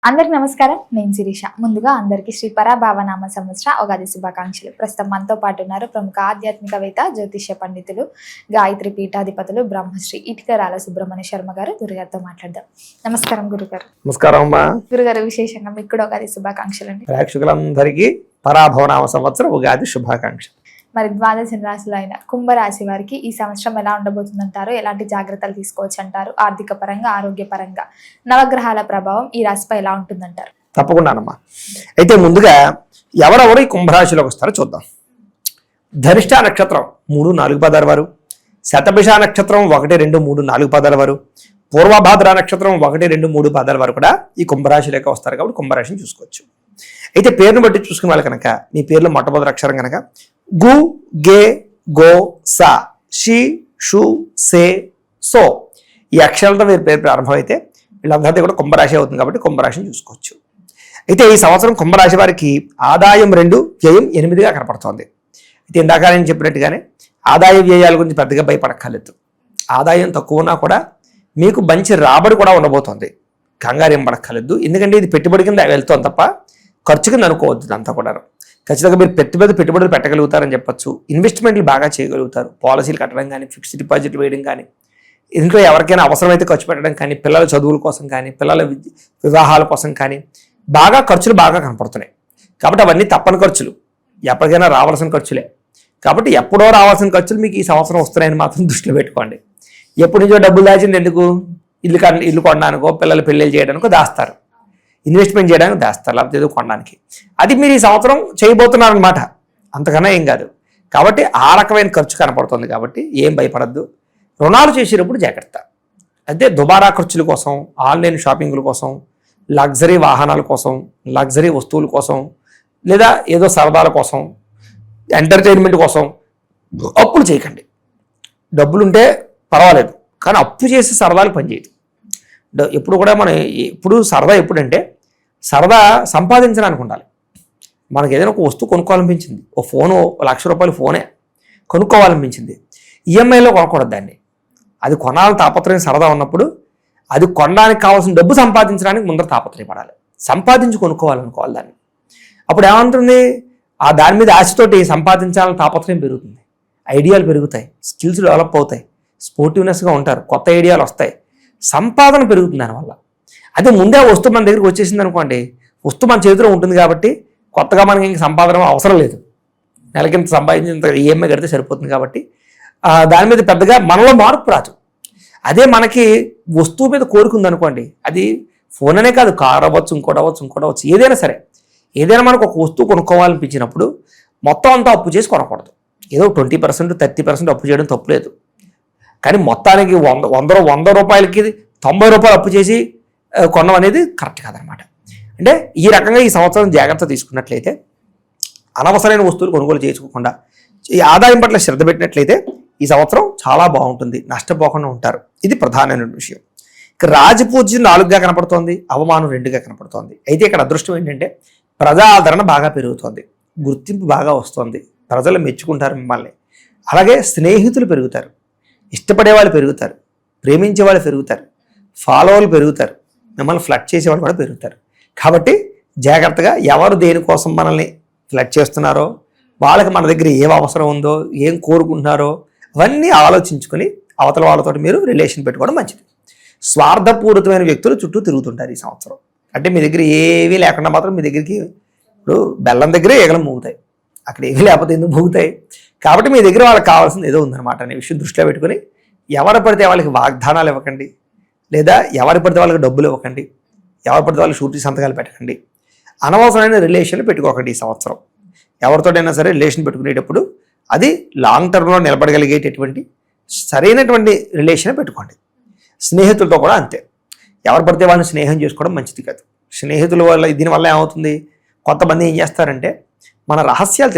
అందరికి నమస్కారం. నేను శిరీష. ముందుగా అందరికీ శ్రీ పరాభావనామ సంవత్సర ఉగాది శుభాకాంక్షలు. ప్రస్తుతం మనతో పాటు ఉన్నారు ప్రముఖ ఆధ్యాత్మికవేత్త, జ్యోతిష్య పండితులు, గాయత్రి పీఠాధిపతులు బ్రహ్మశ్రీ ఇటికరాల సుబ్రహ్మణ్య శర్మ గారు. గురుగారితో మాట్లాడదాం. నమస్కారం గురుగారు. నమస్కారం అమ్మా. గురుగారు, విశేషంగా మీకు కూడా ఉగాది శుభాకాంక్షలు అండి. ప్రేక్షకులందరికీ పరాభవనామ సంవత్సర ఉగాది శుభాకాంక్షలు. మరి ద్వాదశ రాశులు అయిన కుంభరాశి వారికి ఈ సంవత్సరం ఎలా ఉండబోతుందంటారు? ఎలాంటి జాగ్రత్తలు తీసుకోవచ్చు అంటారు? ఆర్థిక పరంగా, ఆరోగ్యపరంగా నవగ్రహాల ప్రభావం ఈ రాశిపై ఎలా ఉంటుందంటారు? తప్పకుండానమ్మా. అయితే ముందుగా ఎవరెవరు ఈ కుంభరాశిలోకి వస్తారో చూద్దాం. ధనిష్ట నక్షత్రం 3, 4 పాదాల వారు, శతభిష నక్షత్రం 1, 2, 3, 4 పాదాల వారు, పూర్వభాద్ర నక్షత్రం 1, 2, 3 పాదాల వారు కూడా ఈ కుంభరాశిలోకి వస్తారు. కాబట్టి కుంభరాశిని చూసుకోవచ్చు. అయితే పేరును బట్టి చూసుకునే వాళ్ళు కనుక మీ పేర్లో మొట్టమొదటి అక్షరం కనుక గు, గే, గో, సా, షి, షు, సే, సో ఈ అక్షరాలతో మీరు పేరు ప్రారంభం అయితే వీళ్ళందరికీ కూడా కుంభరాశి అవుతుంది. కాబట్టి కుంభరాశిని చూసుకోవచ్చు. అయితే ఈ సంవత్సరం కుంభరాశి వారికి ఆదాయం 2, వ్యయం 8గా కనపడుతోంది. అయితే ఇందాక నేను చెప్పినట్టుగానే ఆదాయ వ్యయాల గురించి పెద్దగా భయపడక్కర్లేదు. ఆదాయం తక్కువ ఉన్నా కూడా మీకు మంచి రాబడి కూడా ఉండబోతోంది. కంగారు ఏం పడక్కర్లేదు. ఎందుకంటే ఇది పెట్టుబడి కింద వెళ్తుంది తప్ప ఖర్చు కింద అనుకోవద్దు. అంతా కూడా ఖచ్చితంగా మీరు పెట్టుబడులు పెట్టగలుగుతారని చెప్పచ్చు. ఇన్వెస్ట్మెంట్లు బాగా చేయగలుగుతారు. పాలసీలు కట్టడం కానీ, ఫిక్స్డ్ డిపాజిట్ వేయడం కానీ, ఇంట్లో ఎవరికైనా అవసరమైతే ఖర్చు పెట్టడం కానీ, పిల్లల చదువుల కోసం కానీ, పిల్లల వివాహాల కోసం కానీ ఖర్చులు బాగా కనపడుతున్నాయి. కాబట్టి అవన్నీ తప్పని ఖర్చులు, ఎప్పటికైనా రావాల్సిన ఖర్చులే. కాబట్టి ఎప్పుడో రావాల్సిన ఖర్చులు మీకు ఈ సంవత్సరం వస్తున్నాయని మాత్రం దృష్టిలో పెట్టుకోండి. ఎప్పటి నుంచో డబ్బులు దాచింది ఎందుకు? ఇల్లు కొనడానికో, పిల్లలు పెళ్ళిళ్ళు చేయడానికో దాస్తారు. ఇన్వెస్ట్మెంట్ చేయడానికి దాస్తారు, లేకపోతే ఏదో కొనడానికి. అది మీరు ఈ సంవత్సరం చేయబోతున్నారనమాట. అంతకన్నా ఏం కాదు. కాబట్టి ఆ రకమైన ఖర్చు కనపడుతుంది. కాబట్టి ఏం భయపడద్దు. రుణాలు చేసేటప్పుడు జాగ్రత్త. అయితే దుబారా ఖర్చుల కోసం, ఆన్లైన్ షాపింగ్ల కోసం, లగ్జరీ వాహనాల కోసం, లగ్జరీ వస్తువుల కోసం, లేదా ఏదో సరదాల కోసం, ఎంటర్టైన్మెంట్ కోసం అప్పులు చేయకండి. డబ్బులుంటే పర్వాలేదు, కానీ అప్పు చేసి సరదాలు పనిచేయదు. ఎప్పుడు కూడా మనం సరదా ఎప్పుడంటే సరదా సంపాదించడానికి ఉండాలి. మనకు ఏదైనా ఒక వస్తువు కొనుక్కోవాలనిపించింది, ఓ ఫోను, ₹1,00,000 ఫోనే కొనుక్కోవాలనిపించింది, ఈఎంఐలో కొనకూడదు దాన్ని. అది కొనాలని తాపత్రయం సరదా ఉన్నప్పుడు అది కొనడానికి కావాల్సిన డబ్బు సంపాదించడానికి ముందర తాపత్రయపడాలి. సంపాదించి కొనుక్కోవాలనుకోవాలి దాన్ని. అప్పుడు ఏమంటుంది, ఆ దాని మీద ఆశతోటి సంపాదించాలని తాపత్రయం పెరుగుతుంది, ఐడియాలు పెరుగుతాయి, స్కిల్స్ డెవలప్ అవుతాయి, స్పోర్టివ్నెస్గా ఉంటారు, కొత్త ఐడియాలు వస్తాయి, సంపాదన పెరుగుతుంది దానివల్ల. అదే ముందే వస్తువు మన దగ్గరికి వచ్చేసింది అనుకోండి, వస్తువు మన చేతిలో ఉంటుంది కాబట్టి కొత్తగా మనకి ఇంక సంపాదన అవసరం లేదు. నెలకింత సంపాదించినంత ఈఎంఐ కడితే సరిపోతుంది. కాబట్టి దాని మీద పెద్దగా మనలో మార్పు రాదు. అదే మనకి వస్తువు మీద కోరుకుంది అనుకోండి, అది ఫోన్ అనే కాదు, కార్ అవ్వచ్చు, ఇంకోటి అవ్వచ్చు, ఏదైనా సరే, ఏదైనా మనకు ఒక వస్తువు కొనుక్కోవాలనిపించినప్పుడు మొత్తం అంతా అప్పు చేసి కొనకూడదు. ఏదో 20%, 30% అప్పు చేయడం తప్పులేదు. కానీ మొత్తానికి 100 రూపాయలకి ₹90 అప్పు చేసి కొనడం అనేది కరెక్ట్ కాదనమాట. అంటే ఈ రకంగా ఈ సంవత్సరం జాగ్రత్త తీసుకున్నట్లయితే, అనవసరమైన వస్తువులు కొనుగోలు చేసుకోకుండా ఈ ఆదాయం పట్ల శ్రద్ధ పెట్టినట్లయితే ఈ సంవత్సరం చాలా బాగుంటుంది, నష్టపోకుండా ఉంటారు. ఇది ప్రధానమైన విషయం. ఇక రాజపూజ్యం 4గా కనపడుతోంది, అవమానం 2గా కనపడుతోంది. అయితే ఇక్కడ అదృష్టం ఏంటంటే ప్రజాదరణ బాగా పెరుగుతోంది, గుర్తింపు బాగా వస్తుంది, ప్రజలు మెచ్చుకుంటారు మిమ్మల్ని. అలాగే స్నేహితులు పెరుగుతారు, ఇష్టపడే వాళ్ళు పెరుగుతారు, ప్రేమించే వాళ్ళు పెరుగుతారు, ఫాలోవర్లు పెరుగుతారు, మిమ్మల్ని ఫ్లడ్ చేసేవాళ్ళు కూడా పెరుగుతారు. కాబట్టి జాగ్రత్తగా ఎవరు దేనికోసం మనల్ని ఫ్లడ్ చేస్తున్నారో, వాళ్ళకి మన దగ్గర ఏం అవసరం ఉందో, ఏం కోరుకుంటున్నారో అవన్నీ ఆలోచించుకొని అవతల వాళ్ళతో మీరు రిలేషన్ పెట్టుకోవడం మంచిది. స్వార్థపూరితమైన వ్యక్తులు చుట్టూ తిరుగుతుంటారు ఈ సంవత్సరం. అంటే మీ దగ్గర ఏవీ లేకుండా మాత్రం మీ దగ్గరికి, ఇప్పుడు బెల్లం దగ్గరే ఈగలు మూగుతాయి, అక్కడ ఏవీ లేకపోతే ఎందుకు మూగుతాయి? కాబట్టి మీ దగ్గర వాళ్ళకి కావాల్సింది ఏదో ఉందన్నమాట అనే విషయం దృష్టిలో పెట్టుకుని ఎవరు పడితే వాళ్ళకి వాగ్దానాలు ఇవ్వకండి, లేదా ఎవరు పడితే వాళ్ళకి డబ్బులు ఇవ్వకండి, ఎవరు పడితే వాళ్ళకి షూరిటీ సంతకాలు పెట్టకండి, అనవసరమైన రిలేషన్లు పెట్టుకోకండి ఈ సంవత్సరం. ఎవరితోటైనా సరే రిలేషన్ పెట్టుకునేటప్పుడు అది లాంగ్ టర్మ్లో నిలబడగలిగేటటువంటి సరైనటువంటి రిలేషన్ పెట్టుకోండి. స్నేహితులతో కూడా అంతే. ఎవరు పడితే వాళ్ళని స్నేహం చేసుకోవడం మంచిది కాదు. స్నేహితుల వల్ల దీనివల్ల ఏమవుతుంది, కొంతమంది ఏం చేస్తారంటే మన రహస్యాలు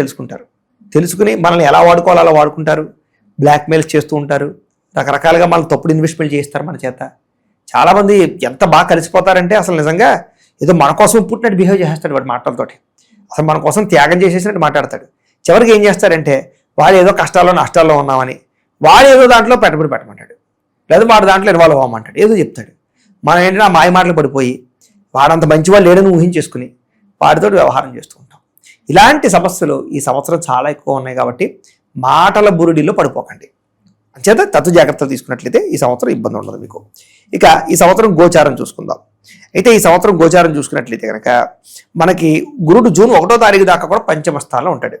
తెలుసుకుని మనల్ని ఎలా వాడుకోవాలో అలా వాడుకుంటారు, బ్లాక్మెయిల్స్ చేస్తూ ఉంటారు, రకరకాలుగా మనల్ని తప్పుడు ఇన్వెస్ట్మెంట్ చేస్తారు మన చేత. చాలామంది ఎంత బాగా కలిసిపోతారంటే అసలు నిజంగా ఏదో మన కోసం పుట్టినట్టు బిహేవ్ చేస్తాడు వాడి మాటలతోటి. అసలు మన కోసం త్యాగం చేసేసినట్టు మాట్లాడతాడు. చివరికి ఏం చేస్తారంటే వాడు ఏదో కష్టాల్లో నష్టాల్లో ఉన్నామని వాడు ఏదో దాంట్లో పెట్టుబడి పెట్టమంటాడు, లేదా వాడు దాంట్లో ఇన్వాల్వ్ అవ్వమంటాడు, ఏదో చెప్తాడు. మనం ఏంటంటే ఆ మాయ మాటలు పడిపోయి వాడంత మంచివాడు లేడని ఊహించేసుకుని వాడితో వ్యవహారం చేస్తూ ఉంటాం. ఇలాంటి సమస్యలు ఈ సంవత్సరం చాలా ఎక్కువ ఉన్నాయి కాబట్టి మాటల బురుడిలో పడిపోకండి. అంచేత తత్తు జాగ్రత్తలు తీసుకున్నట్లయితే ఈ సంవత్సరం ఇబ్బంది ఉండదు మీకు. ఇక ఈ సంవత్సరం గోచారం చూసుకుందాం. అయితే ఈ సంవత్సరం గోచారం చూసుకున్నట్లయితే కనుక మనకి గురుడు జూన్ 1వ తారీఖు దాకా కూడా పంచమ స్థానంలో ఉంటాడు.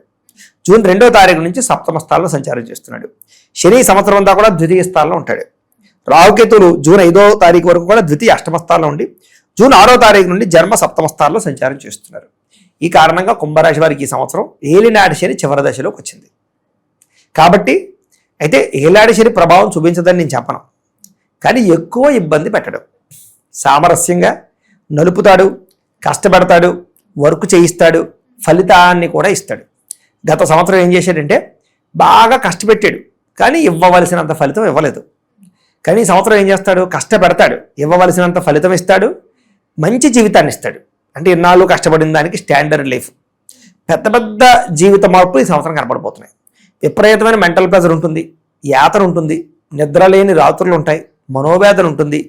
జూన్ 2వ తారీఖు నుంచి సప్తమ స్థానంలో సంచారం చేస్తున్నాడు. శని సంవత్సరం అంతా కూడా ద్వితీయ స్థానంలో ఉంటాడు. రాహుకేతులు జూన్ 5వ తారీఖు వరకు కూడా ద్వితీయ అష్టమ స్థానంలో ఉండి జూన్ 6వ తారీఖు నుండి జన్మ సప్తమ స్థానంలో సంచారం చేస్తున్నారు. ఈ కారణంగా కుంభరాశి వారికి ఈ సంవత్సరం ఏలినాటి శని చివరి దశలోకి వచ్చింది. కాబట్టి అయితే ఏలాడి శని ప్రభావం చూపించదని నేను చెప్పను, కానీ ఎక్కువ ఇబ్బంది పెట్టడం. సామరస్యంగా నలుపుతాడు, కష్టపడతాడు, వర్క్ చేయిస్తాడు, ఫలితాన్ని కూడా ఇస్తాడు. గత సంవత్సరం ఏం చేశాడంటే బాగా కష్టపెట్టాడు, కానీ ఇవ్వవలసినంత ఫలితం ఇవ్వలేదు. కానీ ఈ సంవత్సరం ఏం చేస్తాడు, కష్టపెడతాడు, ఇవ్వవలసినంత ఫలితం ఇస్తాడు, మంచి జీవితాన్ని ఇస్తాడు. అంటే ఇన్నాళ్ళు కష్టపడిన దానికి స్టాండర్డ్ లైఫ్, పెద్ద పెద్ద జీవిత మార్పులు ఈ సంవత్సరం కనపడిపోతున్నాయి. విపరీతమైన మెంటల్ ప్రెజర్ ఉంటుంది, యాతన ఉంటుంది, నిద్రలేని రాత్రులు ఉంటాయి, మనోవేదన ఉంటుంది,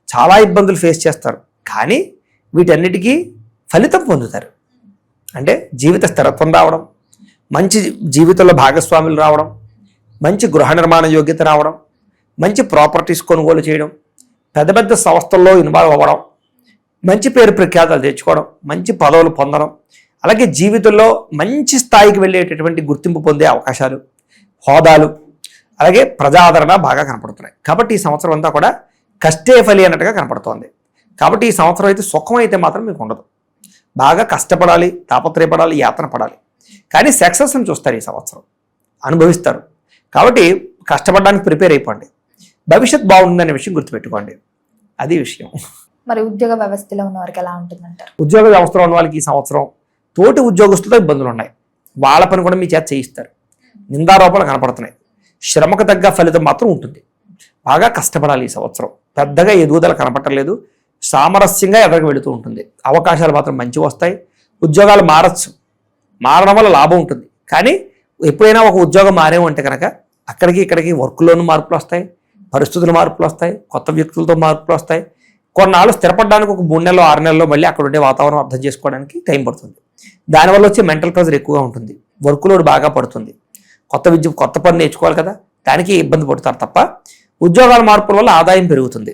చాలా ఇబ్బందులు ఫేస్ చేస్తారు. కానీ వీటన్నిటికీ ఫలితం పొందుతారు. అంటే జీవిత స్థిరత్వం రావడం, మంచి జీవితంలో భాగస్వాములు రావడం, మంచి గృహ నిర్మాణ యోగ్యత రావడం, మంచి ప్రాపర్టీస్ కొనుగోలు చేయడం, పెద్ద పెద్ద సంస్థల్లో ఇన్వాల్వ్ అవ్వడం, మంచి పేరు ప్రఖ్యాతలు తెచ్చుకోవడం, మంచి పదవులు పొందడం, అలాగే జీవితంలో మంచి స్థాయికి వెళ్ళేటటువంటి గుర్తింపు పొందే అవకాశాలు, హోదాలు, అలాగే ప్రజాదరణ బాగా కనపడుతున్నాయి. కాబట్టి ఈ సంవత్సరం అంతా కూడా కష్టే ఫలి అన్నట్టుగా కనపడుతోంది. కాబట్టి ఈ సంవత్సరం అయితే సుఖం అయితే మాత్రం మీకు ఉండదు. బాగా కష్టపడాలి, తాపత్రయపడాలి, యాతన పడాలి. కానీ సక్సెస్ని చూస్తారు, ఈ సంవత్సరం అనుభవిస్తారు. కాబట్టి కష్టపడడానికి ప్రిపేర్ అయిపోండి. భవిష్యత్ బాగుందనే విషయం గుర్తుపెట్టుకోండి. అది విషయం. మరి ఉద్యోగ వ్యవస్థలో ఉన్న వారికి ఎలా ఉంటుందంటారు? ఉద్యోగ వ్యవస్థలో ఉన్న వాళ్ళకి ఈ సంవత్సరం తోటి ఉద్యోగస్తులతో ఇబ్బందులు ఉన్నాయి. వాళ్ళ పని కూడా మీ చేత చేయిస్తారు. నిందారోపణలు కనపడుతున్నాయి. శ్రమకు తగ్గ ఫలితం మాత్రం ఉంటుంది. బాగా కష్టపడాలి. ఈ సంవత్సరం పెద్దగా ఎదుగుదల కనపడలేదు. సామరస్యంగా ఎదరికి వెళుతూ ఉంటుంది. అవకాశాలు మాత్రం మంచివి వస్తాయి. ఉద్యోగాలు మారచ్చు, మారడం వల్ల లాభం ఉంటుంది. కానీ ఎప్పుడైనా ఒక ఉద్యోగం మారేమంటే కనుక అక్కడికి ఇక్కడికి వర్క్లోనూ మార్పులు వస్తాయి, పరిస్థితులు మార్పులు వస్తాయి, కొత్త వ్యక్తులతో మార్పులు వస్తాయి. కొన్నాళ్ళు స్థిరపడడానికి ఒక 3 నెలలో 6 నెలల్లో మళ్ళీ అక్కడ ఉండే వాతావరణం అర్థం చేసుకోవడానికి టైం పడుతుంది. దానివల్ల వచ్చే మెంటల్ ప్రెజర్ ఎక్కువగా ఉంటుంది. వర్క్ లోడ్ బాగా పడుతుంది. కొత్త పని నేర్చుకోవాలి కదా, దానికి ఇబ్బంది పడతారు తప్ప ఉద్యోగాల మార్పుల వల్ల ఆదాయం పెరుగుతుంది.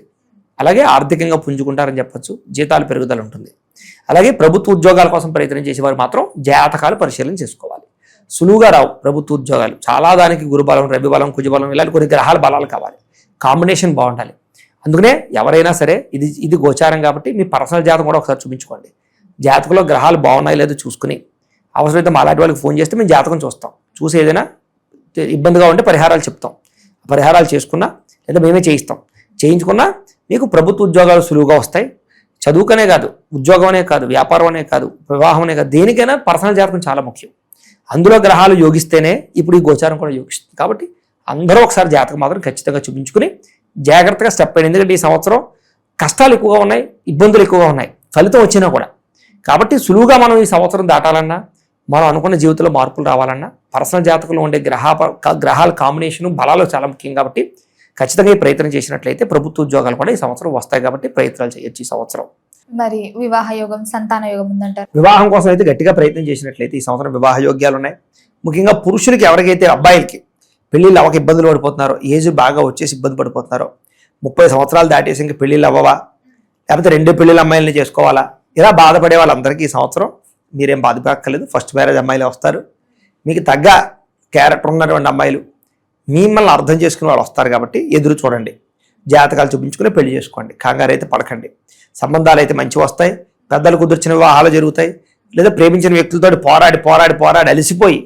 అలాగే ఆర్థికంగా పుంజుకుంటారని చెప్పొచ్చు. జీతాలు పెరుగుదల ఉంటుంది. అలాగే ప్రభుత్వ ఉద్యోగాల కోసం ప్రయత్నం చేసేవారు మాత్రం జాతకాలు పరిశీలన చేసుకోవాలి. సులువుగా రావు ప్రభుత్వ ఉద్యోగాలు. చాలా దానికి గురుబలం, రవిబలం, కుజబలం ఇలాంటి కొన్ని గ్రహాల బలాలు కావాలి. కాంబినేషన్ బాగుండాలి. అందుకనే ఎవరైనా సరే ఇది గోచారం కాబట్టి మీ పర్సనల్ జాతకం కూడా ఒకసారి చూపించుకోండి. జాతకంలో గ్రహాలు బాగున్నాయి లేదో చూసుకుని అవసరమైతే మా అలాంటి వాళ్ళకి ఫోన్ చేస్తే మేము జాతకం చూస్తాం. చూసి ఏదైనా ఇబ్బందిగా ఉంటే పరిహారాలు చెప్తాం. పరిహారాలు చేసుకున్నా లేదా మేమే చేయించుకున్నా మీకు ప్రభుత్వ ఉద్యోగాలు సులువుగా వస్తాయి. చదువుకనే కాదు, ఉద్యోగం అనే కాదు, వ్యాపారం అనే కాదు, వివాహం అనే కాదు, దేనికైనా పర్సనల్ జాతకం చాలా ముఖ్యం. అందులో గ్రహాలు యోగిస్తేనే ఇప్పుడు ఈ గోచారం కూడా యోగిస్తుంది. కాబట్టి అందరూ ఒకసారి జాతకం మాత్రం ఖచ్చితంగా చూపించుకుని జాగ్రత్తగా స్టెప్ అయ్యింది. ఎందుకంటే ఈ సంవత్సరం కష్టాలు ఎక్కువగా ఉన్నాయి, ఇబ్బందులు ఎక్కువగా ఉన్నాయి, ఫలితం వచ్చినా కూడా. కాబట్టి సులువుగా మనం ఈ సంవత్సరం దాటాలన్నా, మనం అనుకున్న జీవితంలో మార్పులు రావాలన్నా పర్సనల్ జాతకంలో ఉండే గ్రహాల కాంబినేషన్ బలాలు చాలా ముఖ్యం. కాబట్టి ఖచ్చితంగా ఈ ప్రయత్నం చేసినట్లయితే ప్రభుత్వ ఉద్యోగాలు కూడా ఈ సంవత్సరం వస్తాయి. కాబట్టి ప్రయత్నాలు చేయొచ్చు ఈ సంవత్సరం. మరి వివాహ యోగం, సంతాన యోగం ఉందంటారు? వివాహం కోసం అయితే గట్టిగా ప్రయత్నం చేసినట్లయితే ఈ సంవత్సరం వివాహ యోగ్యాలు ఉన్నాయి. ముఖ్యంగా పురుషులకి ఎవరికైతే అబ్బాయిలకి పెళ్లిళ్ళు అవ్వక ఇబ్బందులు పడిపోతున్నారో, ఏజ్ బాగా వచ్చేసి ఇబ్బంది పడిపోతున్నారో, 30 సంవత్సరాలు దాటేసి ఇంకా పెళ్లిళ్ళు అవ్వవా, లేకపోతే 2 పెళ్లిళ్ళ అమ్మాయిలని చేసుకోవాలా, ఇలా బాధపడే వాళ్ళందరికీ ఈ సంవత్సరం మీరేం బాధపడక్కర్లేదు. ఫస్ట్ మ్యారేజ్ అమ్మాయిలు వస్తారు. మీకు తగ్గ క్యారెక్టర్ ఉన్నటువంటి అమ్మాయిలు, మిమ్మల్ని అర్థం చేసుకునే వాళ్ళు వస్తారు. కాబట్టి ఎదురు చూడండి, జాతకాలు చూపించుకుని పెళ్లి చేసుకోండి. కంగారు అయితే పడకండి. సంబంధాలు అయితే మంచి వస్తాయి. పెద్దలు కుదిర్చిన వివాహాలు జరుగుతాయి. లేదా ప్రేమించిన వ్యక్తులతో పోరాడి అలసిపోయి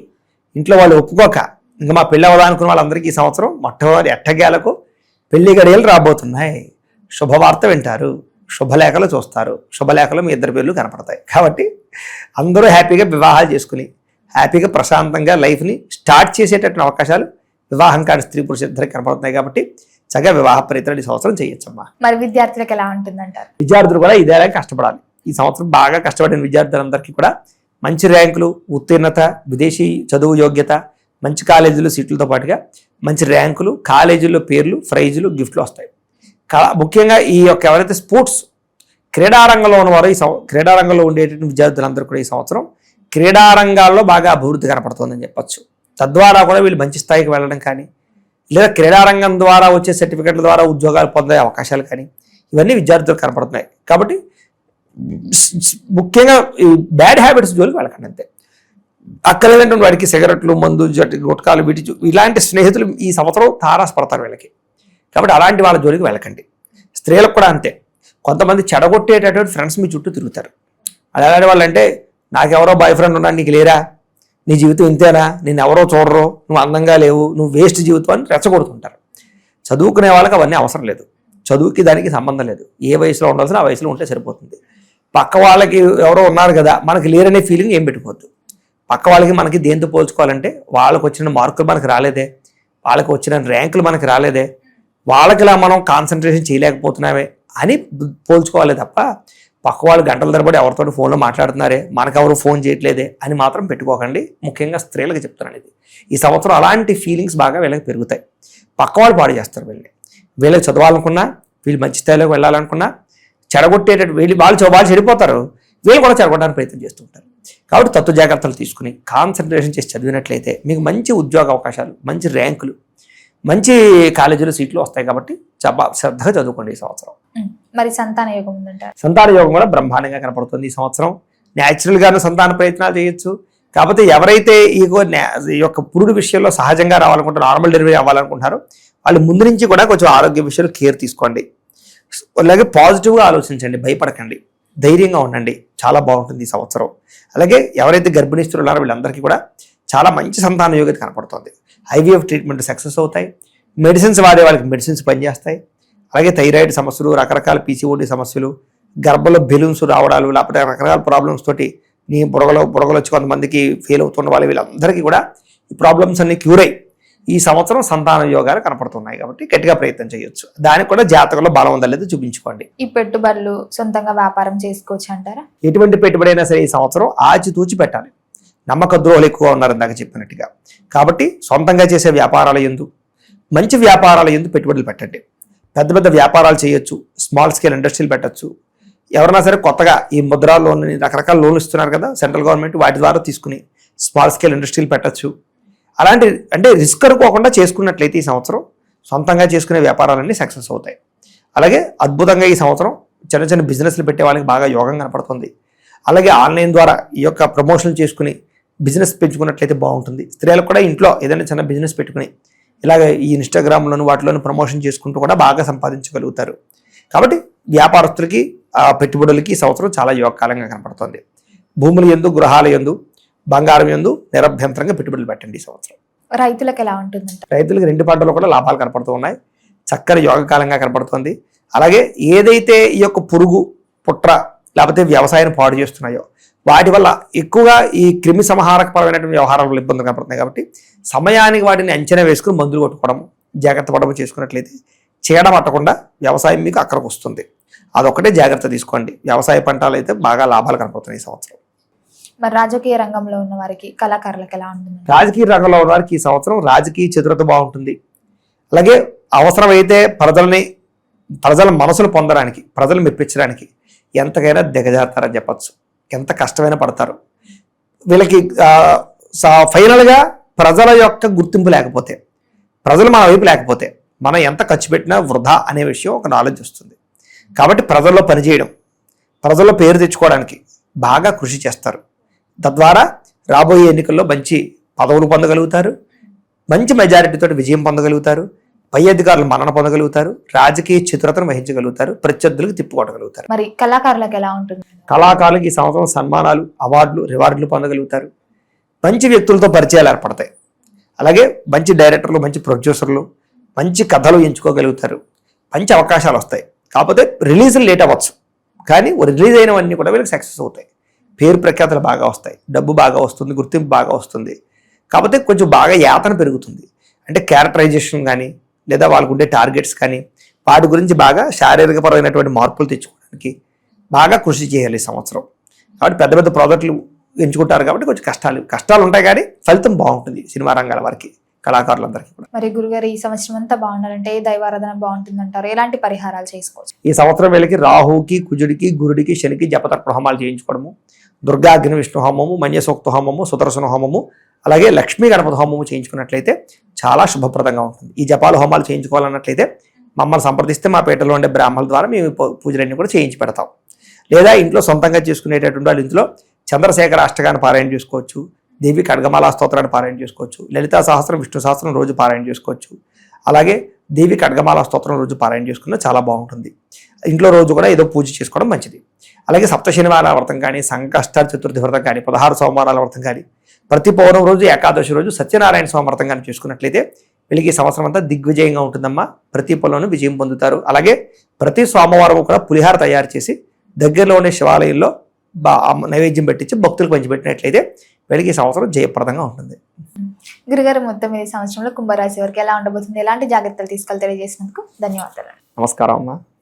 ఇంట్లో వాళ్ళు ఒప్పుకోక ఇంకా మా పెళ్ళి అవ్వదా అనుకున్న వాళ్ళందరికీ ఈ సంవత్సరం మొట్టమొదటి ఎట్టగేలకు పెళ్లి గడియలు రాబోతున్నాయి. శుభవార్త వింటారు, శుభలేఖలు చూస్తారు, శుభలేఖలు మీ 2 పేర్లు కనపడతాయి. కాబట్టి అందరూ హ్యాపీగా వివాహాలు చేసుకుని హ్యాపీగా ప్రశాంతంగా లైఫ్ని స్టార్ట్ చేసేటటువంటి అవకాశాలు వివాహం కాని స్త్రీ పురుష ఇద్దరికి కనపడుతున్నాయి. కాబట్టి చక్కగా వివాహ ప్రయత్నాలు ఈ సంవత్సరం చేయొచ్చమ్మా. మరి విద్యార్థులకు ఎలా ఉంటుందంటారు? విద్యార్థులు కూడా ఇదేలా కష్టపడాలి. ఈ సంవత్సరం బాగా కష్టపడిన విద్యార్థులందరికీ కూడా మంచి ర్యాంకులు, ఉత్తీర్ణత, విదేశీ చదువు యోగ్యత, మంచి కాలేజీలు సీట్లతో పాటుగా మంచి ర్యాంకులు, కాలేజీల్లో పేర్లు, ప్రైజులు, గిఫ్ట్లు వస్తాయి. ముఖ్యంగా ఈ యొక్క ఎవరైతే స్పోర్ట్స్ క్రీడారంగంలో ఉన్నవారు క్రీడారంగంలో ఉండేటువంటి విద్యార్థులందరూ కూడా ఈ సంవత్సరం క్రీడారంగాల్లో బాగా అభివృద్ధి కనపడుతుందని చెప్పొచ్చు. తద్వారా కూడా వీళ్ళు మంచి స్థాయికి వెళ్ళడం కానీ, లేదా క్రీడారంగం ద్వారా వచ్చే సర్టిఫికెట్ల ద్వారా ఉద్యోగాలు పొందే అవకాశాలు కానీ ఇవన్నీ విద్యార్థులకు కనపడుతున్నాయి. కాబట్టి ముఖ్యంగా ఈ బ్యాడ్ హ్యాబిట్స్ జోలికి వెళ్ళకండి అంతే. అక్కర్లేనటువంటి వాడికి సిగరెట్లు, మందు, గుట్కాలు, ఇలాంటి స్నేహితులు ఈ సంవత్సరం తారాసపడతారు వీళ్ళకి. కాబట్టి అలాంటి వాళ్ళ జోలికి వెళ్ళకండి. స్త్రీలకు కూడా అంతే. కొంతమంది చెడగొట్టేటటువంటి ఫ్రెండ్స్ మీ చుట్టూ తిరుగుతారు. అలాంటి వాళ్ళంటే నాకెవరో బాయ్ ఫ్రెండ్ ఉన్నాడు, నీకు లేరా, నీ జీవితం ఇంతేనా, నేను ఎవరో చూడరు, నువ్వు అందంగా లేవు, నువ్వు వేస్ట్ జీవితం అని రెచ్చగొడుతుంటారు. చదువుకునే వాళ్ళకి అవన్నీ అవసరం లేదు. చదువుకి దానికి సంబంధం లేదు. ఏ వయసులో ఉండాల్సిన ఆ వయసులో ఉంటే సరిపోతుంది. పక్క వాళ్ళకి ఎవరో ఉన్నారు కదా మనకి లేరనే ఫీలింగ్ ఏం పెట్టుకోవద్దు. పక్క వాళ్ళకి మనకి దేంతో పోల్చుకోవాలంటే వాళ్ళకి వచ్చిన మార్కులు మనకు రాలేదే, వాళ్ళకి వచ్చిన ర్యాంకులు మనకి రాలేదే, వాళ్ళకి ఇలా మనం కాన్సన్ట్రేషన్ చేయలేకపోతున్నామే అని పోల్చుకోవాలి తప్ప పక్క వాళ్ళు గంటల తరబడి ఎవరితో ఫోన్లో మాట్లాడుతున్నారే, మనకెవరు ఫోన్ చేయట్లేదే అని మాత్రం పెట్టుకోకండి. ముఖ్యంగా స్త్రీలకు చెప్తున్నాను ఇది. ఈ సంవత్సరం అలాంటి ఫీలింగ్స్ బాగా వీళ్ళకి పెరుగుతాయి. పక్క వాళ్ళు పాడు చేస్తారు వీళ్ళకి చదవాలనుకున్నా, వీళ్ళు మంచి స్థాయిలోకి వెళ్ళాలనుకున్నా చెడగొట్టేటట్టు వాళ్ళు చెడిపోతారు, వీళ్ళు కూడా చెడగొట్టడానికి ప్రయత్నం చేస్తుంటారు. కాబట్టి తత్వ జాగ్రత్తలు తీసుకుని కాన్సన్ట్రేషన్ చేసి చదివినట్లయితే మీకు మంచి ఉద్యోగ అవకాశాలు, మంచి ర్యాంకులు, మంచి కాలేజీలో సీట్లు వస్తాయి. కాబట్టి శ్రద్ధగా చదువుకోండి ఈ సంవత్సరం. మరి సంతాన యోగం ఉందంటారు? సంతాన యోగం కూడా బ్రహ్మాండంగా కనపడుతుంది ఈ సంవత్సరం. న్యాచురల్గానే సంతాన ప్రయత్నాలు చేయొచ్చు. కాకపోతే ఎవరైతే ఈ యొక్క పురుడు విషయంలో సహజంగా రావాలనుకుంటారో, నార్మల్ డెలివరీ అవ్వాలనుకుంటారో వాళ్ళు ముందు నుంచి కూడా కొంచెం ఆరోగ్య విషయంలో కేర్ తీసుకోండి. అలాగే పాజిటివ్గా ఆలోచించండి, భయపడకండి, ధైర్యంగా ఉండండి. చాలా బాగుంటుంది ఈ సంవత్సరం. అలాగే ఎవరైతే గర్భిణీస్తులు ఉన్నారో వీళ్ళందరికీ కూడా చాలా మంచి సంతాన యోగ్యత కనపడుతుంది. ఐవీఎఫ్ ట్రీట్మెంట్ సక్సెస్ అవుతాయి. మెడిసిన్స్ వాడే వాళ్ళకి మెడిసిన్స్ పనిచేస్తాయి. అలాగే థైరాయిడ్ సమస్యలు, రకరకాల పీసీఓడి సమస్యలు, గర్భంలో బెలూన్స్ రావడాలు, లేకపోతే రకరకాల ప్రాబ్లమ్స్ తోటి బుడగలు వచ్చి కొంతమందికి ఫెయిల్ అవుతున్న వాళ్ళు వీళ్ళందరికీ కూడా ఈ ప్రాబ్లమ్స్ అన్ని క్యూర్ అయ్యి ఈ సంవత్సరం సంతాన యోగాలు కనపడుతున్నాయి. కాబట్టి గట్టిగా ప్రయత్నం చేయొచ్చు. దానికి కూడా జాతకంలో బలం ఉందా లేదో చూపించుకోండి. ఈ పెట్టుబడులు సొంతంగా వ్యాపారం చేసుకోవచ్చు అంటారా? ఎటువంటి పెట్టుబడి అయినా సరే ఈ సంవత్సరం ఆచితూచి పెట్టాలి. నమ్మక ద్రోహులు ఎక్కువ ఉన్నారు ఇందాక చెప్పినట్టుగా. కాబట్టి సొంతంగా చేసే వ్యాపారాల యందు, మంచి వ్యాపారాల యందు పెట్టుబడులు పెట్టండి. పెద్ద పెద్ద వ్యాపారాలు చేయొచ్చు, స్మాల్ స్కేల్ ఇండస్ట్రీలు పెట్టచ్చు. ఎవరైనా సరే కొత్తగా ఈ ముద్రా లోన్, రకరకాల లోన్లు ఇస్తున్నారు కదా సెంట్రల్ గవర్నమెంట్, వాటి ద్వారా తీసుకుని స్మాల్ స్కేల్ ఇండస్ట్రీలు పెట్టచ్చు. అలాంటి అంటే రిస్క్ అనుకోకుండా చేసుకున్నట్లయితే ఈ సంవత్సరం సొంతంగా చేసుకునే వ్యాపారాలన్నీ సక్సెస్ అవుతాయి. అలాగే అద్భుతంగా ఈ సంవత్సరం చిన్న చిన్న బిజినెస్లు పెట్టే వాళ్ళకి బాగా యోగం కనపడుతుంది. అలాగే ఆన్లైన్ ద్వారా ఈ యొక్క ప్రమోషన్లు చేసుకుని బిజినెస్ పెంచుకున్నట్లయితే బాగుంటుంది. స్త్రీలకు కూడా ఇంట్లో ఏదైనా చిన్న బిజినెస్ పెట్టుకుని ఇలాగ ఈ ఇన్స్టాగ్రామ్లోను వాటిలోను ప్రమోషన్ చేసుకుంటూ కూడా బాగా సంపాదించగలుగుతారు. కాబట్టి వ్యాపారస్తులకి పెట్టుబడులకి ఈ సంవత్సరం చాలా యోగకాలంగా కనపడుతుంది. భూముల యందు, గృహాల యందు, బంగారం యందు నిరభ్యంతరంగా పెట్టుబడులు పెట్టండి ఈ సంవత్సరం. రైతులకు ఎలా ఉంటుందంట? రైతులకు 2 పంటలు కూడా లాభాలు కనపడుతూ ఉన్నాయి. చక్కని యోగకాలంగా కనపడుతుంది. అలాగే ఏదైతే ఈ యొక్క పురుగు, పుట్ర లేకపోతే వ్యవసాయాన్ని పాడు చేస్తున్నాయో వాటి వల్ల ఎక్కువగా ఈ క్రిమి సంహారకపరమైనటువంటి వ్యవహారాలు ఇబ్బందులు కనపడుతున్నాయి. కాబట్టి సమయానికి వాటిని అంచనా వేసుకుని మందులు కొట్టుకోవడం, జాగ్రత్త పడడం చేసుకున్నట్లయితే చీడ పట్టకుండా వ్యవసాయం మీకు అక్కడికి వస్తుంది. అదొక్కటే జాగ్రత్త తీసుకోండి. వ్యవసాయ పంటలు అయితే బాగా లాభాలు కనపడుతున్నాయి ఈ సంవత్సరం. మరి రాజకీయ రంగంలో ఉన్న వారికి, కళాకారులకు ఎలా ఉంటుంది? రాజకీయ రంగంలో ఉన్న వారికి ఈ సంవత్సరం రాజకీయ చతురత బాగుంటుంది. అలాగే అవసరమైతే ప్రజల మనసులు పొందడానికి, ప్రజలు మెప్పించడానికి ఎంతకైనా దిగజారుతారని చెప్పచ్చు. ఎంత కష్టమైనా పడతారు. వీళ్ళకి ఫైనల్గా ప్రజల యొక్క గుర్తింపు లేకపోతే, ప్రజలు మన వైపు లేకపోతే మనం ఎంత ఖర్చు పెట్టినా వృధా అనే విషయం ఒక నాలెడ్జ్ వస్తుంది. కాబట్టి ప్రజల్లో పనిచేయడం, ప్రజల్లో పేరు తెచ్చుకోవడానికి బాగా కృషి చేస్తారు. తద్వారా రాబోయే ఎన్నికల్లో మంచి పదవులు పొందగలుగుతారు, మంచి మెజారిటీతో విజయం పొందగలుగుతారు, పై అధికారులు మన్నన పొందగలుగుతారు, రాజకీయ చతురతను వహించగలుగుతారు, ప్రత్యర్థులకు తిప్పుకొట్టగలుగుతారు. మరి కళాకారులకు ఎలా ఉంటుంది? కళాకారులకు ఈ సంవత్సరం సన్మానాలు, అవార్డులు, రివార్డులు పొందగలుగుతారు. మంచి వ్యక్తులతో పరిచయాలు ఏర్పడతాయి. అలాగే మంచి డైరెక్టర్లు, మంచి ప్రొడ్యూసర్లు, మంచి కథలు ఎంచుకోగలుగుతారు. మంచి అవకాశాలు వస్తాయి. కాకపోతే రిలీజులు లేట్ అవ్వచ్చు, కానీ రిలీజ్ అయినవన్నీ కూడా వీళ్ళకి సక్సెస్ అవుతాయి. పేరు ప్రఖ్యాతలు బాగా వస్తాయి, డబ్బు బాగా వస్తుంది, గుర్తింపు బాగా వస్తుంది. కాకపోతే కొంచెం బాగా యాతన పెరుగుతుంది. అంటే క్యారెక్టరైజేషన్ కానీ లేదా వాళ్ళకు ఉండే టార్గెట్స్ కానీ వాటి గురించి బాగా శారీరకపరమైనటువంటి మార్పులు తెచ్చుకోవడానికి బాగా కృషి చేయాలి ఈ సంవత్సరం. కాబట్టి పెద్ద పెద్ద ప్రాజెక్టులు ఎంచుకుంటారు కాబట్టి కొంచెం కష్టాలు ఉంటాయి, కానీ ఫలితం బాగుంటుంది సినిమా రంగాల వారికి. కళాకారులందరికీ కూడా. మరి గురుగారు ఈ సంవత్సరం అంతా బాగుండాలంటే ఏ దైవారాధన బాగుంటుందంటారు? ఎలాంటి పరిహారాలు చేసుకోవచ్చు? ఈ సంవత్సరం వీళ్ళకి రాహుకి, కుజుడికి, గురుడికి, శనికి జపతర్పణ హోమాలు చేయించుకోవడము, దుర్గా అగ్ని విష్ణు హోమము, మన్యసూక్త హోమము, సుదర్శన హోమము, అలాగే లక్ష్మీ గణపతి హోమము చేయించుకున్నట్లయితే చాలా శుభప్రదంగా ఉంటుంది. ఈ జపాలు హోమాలు చేయించుకోవాలన్నట్లయితే మమ్మల్ని సంప్రదిస్తే మా పేటలో ఉండే బ్రాహ్మణుల ద్వారా మేము పూజలన్నీ కూడా చేయించి పెడతాం. లేదా ఇంట్లో సొంతంగా చేసుకునేటటువంటి వాళ్ళు ఇంట్లో చంద్రశేఖర అష్టకాన్ని పారాయణ చేసుకోవచ్చు, దేవి ఖడ్గమాలా స్తోత్రాన్ని పారాయణ చేసుకోవచ్చు, లలితా సహస్రం, విష్ణు సహస్రం రోజు పారాయణ చేసుకోవచ్చు. అలాగే దేవి ఖడ్గమాలా స్తోత్రం రోజు పారాయణ చేసుకున్నా చాలా బాగుంటుంది. ఇంట్లో రోజు కూడా ఏదో పూజ చేసుకోవడం మంచిది. అలాగే సప్త శనివారాల వ్రతం కానీ, సంకష్ట చతుర్థి వ్రతం కానీ, 16 సోమవారాల వ్రతం కానీ, ప్రతి పౌర్ణమి రోజు, ఏకాదశి రోజు సత్యనారాయణ స్వామి వ్రతం కానీ చేసుకున్నట్లయితే వీళ్ళకి ఈ సంవత్సరం అంతా దిగ్విజయంగా ఉంటుందమ్మా. ప్రతి పనులను విజయం పొందుతారు. అలాగే ప్రతి సోమవారం కూడా పులిహార తయారు చేసి దగ్గరలో ఉండే శివాలయంలో నైవేద్యం పెట్టించి భక్తులకు పంచిపెట్టినట్లయితే వీళ్ళకి ఈ సంవత్సరం జయప్రదంగా ఉంటుంది. గురుగారు, మొత్తం ఈ సంవత్సరంలో కుంభరాశి వారికి ఎలా ఉండబోతుంది, ఎలాంటి జాగ్రత్తలు తీసుకోవాలి తెలియజేసినందుకు ధన్యవాదాలు. నమస్కారం అమ్మా.